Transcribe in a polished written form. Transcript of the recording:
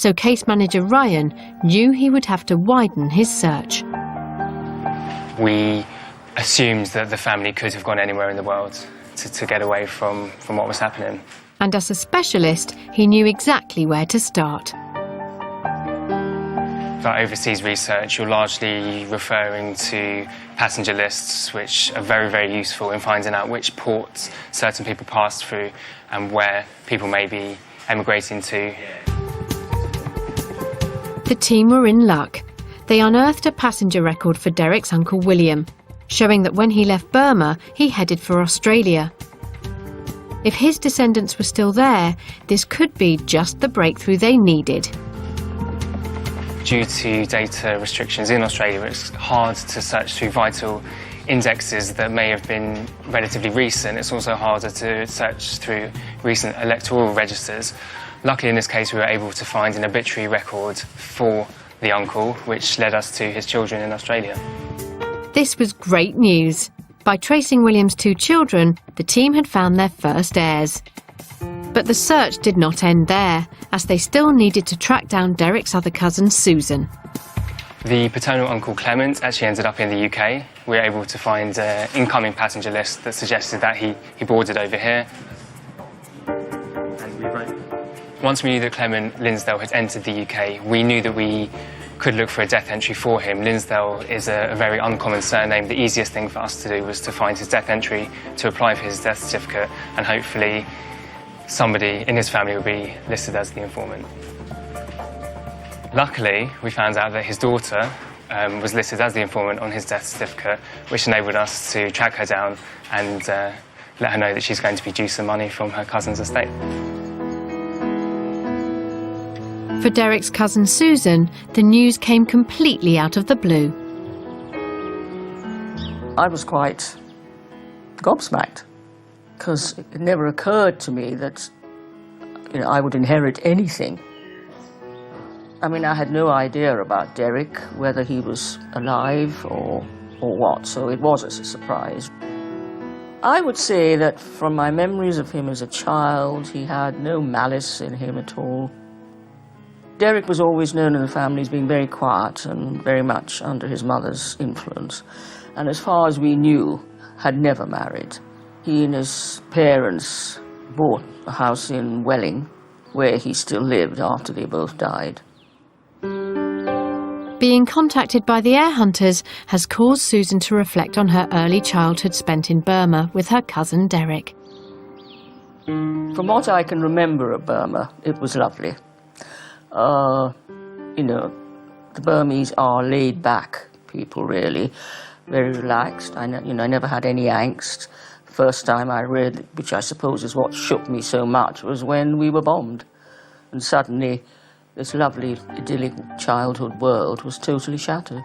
so case manager Ryan knew he would have to widen his search. We assumed that the family could have gone anywhere in the world to get away from what was happening. And as a specialist, he knew exactly where to start. For overseas research, you're largely referring to passenger lists, which are very, very useful in finding out which ports certain people passed through and where people may be emigrating to. The team were in luck. They unearthed a passenger record for Derek's uncle William, showing that when he left Burma, he headed for Australia. If his descendants were still there, this could be just the breakthrough they needed. Due to data restrictions in Australia, it's hard to search through vital indexes that may have been relatively recent. It's also harder to search through recent electoral registers. Luckily, in this case, we were able to find an obituary record for the uncle, which led us to his children in Australia. This was great news. By tracing William's 2 children, the team had found their first heirs. But the search did not end there, as they still needed to track down Derek's other cousin, Susan. The paternal uncle Clement actually ended up in the UK. We were able to find an incoming passenger list that suggested that he boarded over here. Once we knew that Derek Lynsdale had entered the UK, we knew that we could look for a death entry for him. Lynsdale is a very uncommon surname. The easiest thing for us to do was to find his death entry, to apply for his death certificate, and hopefully somebody in his family would be listed as the informant. Luckily, we found out that his daughter was listed as the informant on his death certificate, which enabled us to track her down and let her know that she's going to be due some money from her cousin's estate. For Derek's cousin Susan, the news came completely out of the blue. I was quite gobsmacked, because it never occurred to me that, I would inherit anything. I mean, I had no idea about Derek, whether he was alive or what, so it was a surprise. I would say that from my memories of him as a child, he had no malice in him at all. Derek was always known in the family as being very quiet and very much under his mother's influence, and as far as we knew, had never married. He and his parents bought a house in Welling, where he still lived after they both died. Being contacted by the heir hunters has caused Susan to reflect on her early childhood spent in Burma with her cousin Derek. From what I can remember of Burma, it was lovely. The Burmese are laid-back people, really, very relaxed. I never had any angst. First time I read, which I suppose is what shook me so much, was when we were bombed. And suddenly, this lovely, idyllic childhood world was totally shattered.